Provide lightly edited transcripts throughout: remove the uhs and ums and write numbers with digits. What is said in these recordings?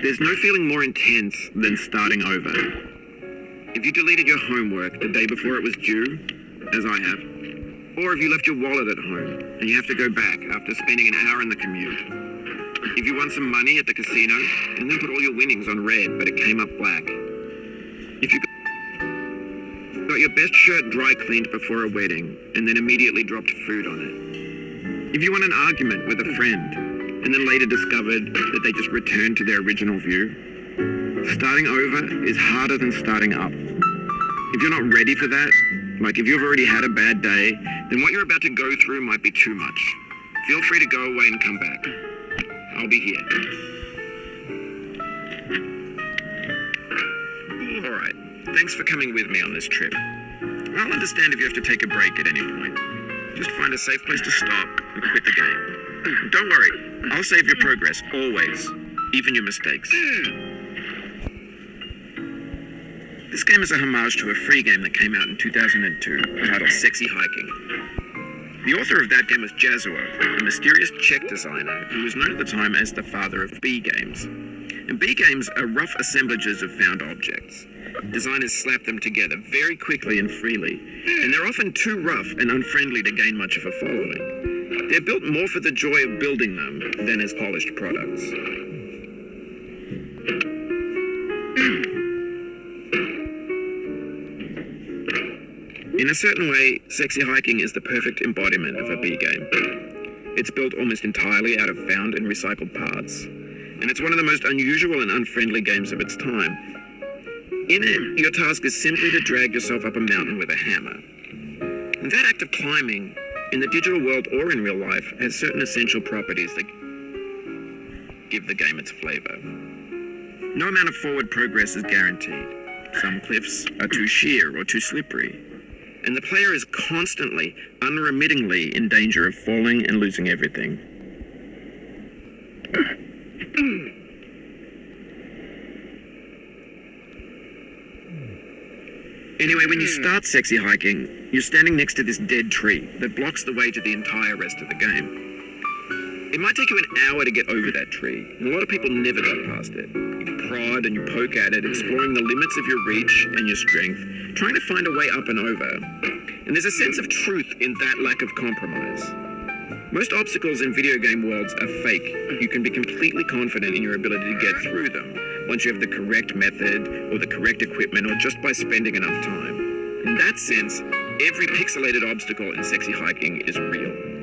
There's no feeling more intense than starting over. If you deleted your homework the day before it was due, as I have, or if you left your wallet at home and you have to go back after spending an hour in the commute. If you won some money at the casino and then put all your winnings on red but it came up black. If you got your best shirt dry cleaned before a wedding and then immediately dropped food on it. If you won an argument with a friend and then later discovered that they just returned to their original view. Starting over is harder than starting up. If you're not ready for that, like if you've already had a bad day, then what you're about to go through might be too much. Feel free to go away and come back. I'll be here. All right, thanks for coming with me on this trip. I'll understand if you have to take a break at any point. Just find a safe place to stop and quit the game. Don't worry, I'll save your progress, always, even your mistakes. This game is a homage to a free game that came out in 2002, titled Sexy Hiking. The author of that game was Jazzuo, a mysterious Czech designer who was known at the time as the father of B games. And B games are rough assemblages of found objects. Designers slap them together very quickly and freely, and they're often too rough and unfriendly to gain much of a following. They're built more for the joy of building them than as polished products. In a certain way, Sexy Hiking is the perfect embodiment of a B game. It's built almost entirely out of found and recycled parts, and it's one of the most unusual and unfriendly games of its time. In it, your task is simply to drag yourself up a mountain with a hammer. And that act of climbing, in the digital world or in real life, has certain essential properties that give the game its flavor. No amount of forward progress is guaranteed. Some cliffs are too sheer or too slippery, and the player is constantly, unremittingly in danger of falling and losing everything. Anyway, when you start Sexy Hiking, you're standing next to this dead tree that blocks the way to the entire rest of the game. It might take you an hour to get over that tree, and a lot of people never go past it. You prod and you poke at it, exploring the limits of your reach and your strength, trying to find a way up and over. And there's a sense of truth in that lack of compromise. Most obstacles in video game worlds are fake. You can be completely confident in your ability to get through them once you have the correct method or the correct equipment or just by spending enough time. In that sense, every pixelated obstacle in Sexy Hiking is real.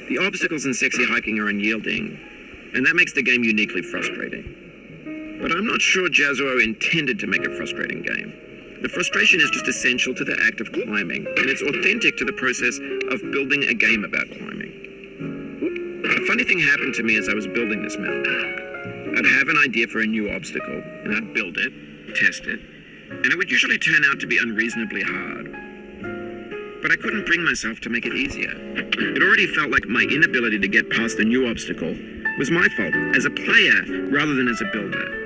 The obstacles in Sexy Hiking are unyielding, and that makes the game uniquely frustrating. But I'm not sure Jazzuo intended to make a frustrating game. The frustration is just essential to the act of climbing, and it's authentic to the process of building a game about climbing. A funny thing happened to me as I was building this mountain. I'd have an idea for a new obstacle, and I'd build it, test it, and it would usually turn out to be unreasonably hard. But I couldn't bring myself to make it easier. It already felt like my inability to get past the new obstacle was my fault as a player rather than as a builder.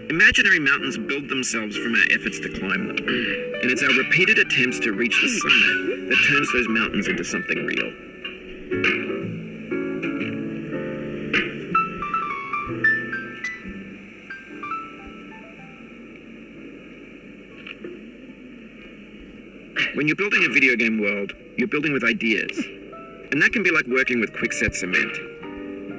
Imaginary mountains build themselves from our efforts to climb them, and it's our repeated attempts to reach the summit that turns those mountains into something real. When you're building a video game world, you're building with ideas. And that can be like working with quickset cement.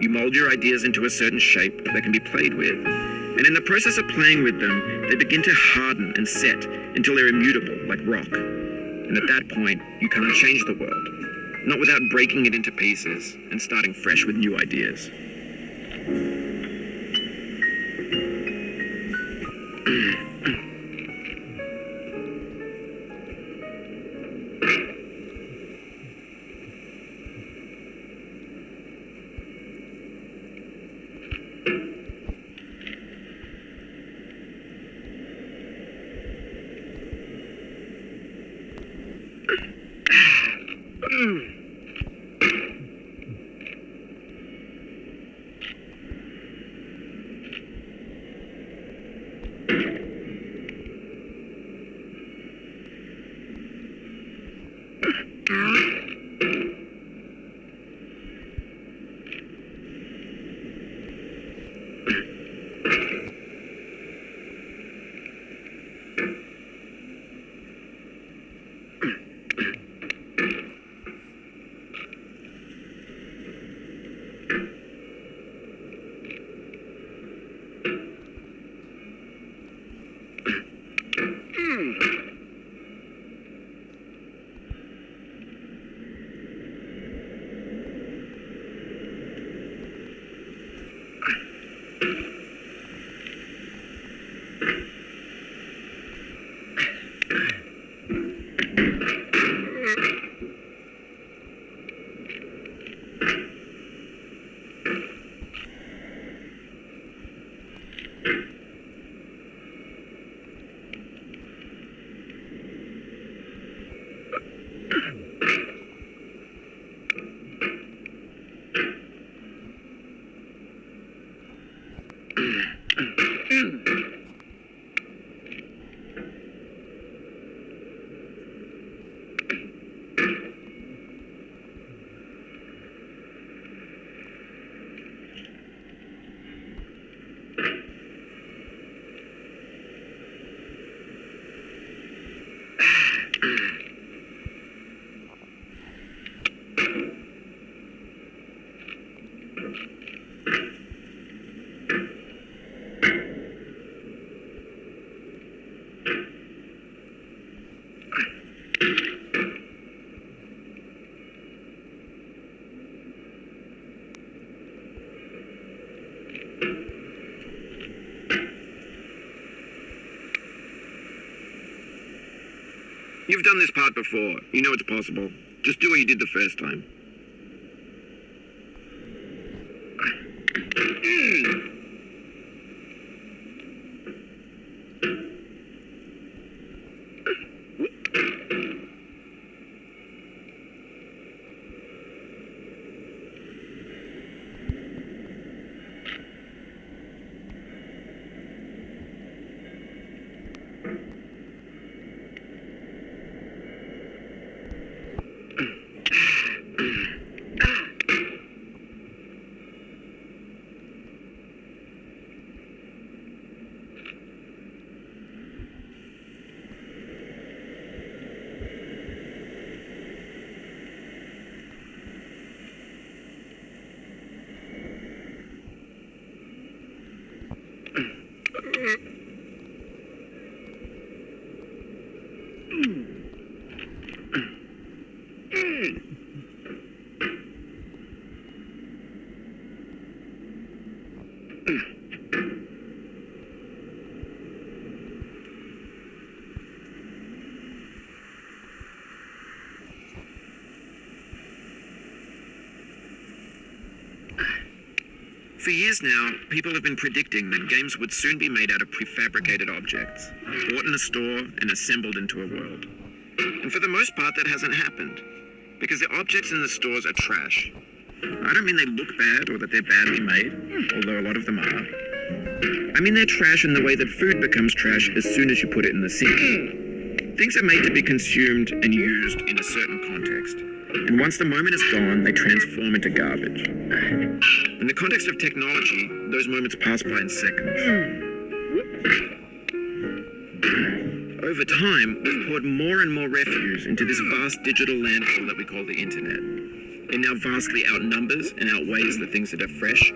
You mold your ideas into a certain shape that can be played with. And in the process of playing with them, they begin to harden and set until they're immutable, like rock. And at that point, you can't change the world. Not without breaking it into pieces and starting fresh with new ideas. You've done this part before. You know it's possible. Just do what you did the first time. For years now, people have been predicting that games would soon be made out of prefabricated objects, bought in a store and assembled into a world. And for the most part, that hasn't happened, because the objects in the stores are trash. I don't mean they look bad or that they're badly made, although a lot of them are. I mean they're trash in the way that food becomes trash as soon as you put it in the sink. Things are made to be consumed and used in a certain context. And once the moment is gone, they transform into garbage. In the context of technology, those moments pass by in seconds. Over time, we've poured more and more refuse into this vast digital landfill that we call the internet. It now vastly outnumbers and outweighs the things that are fresh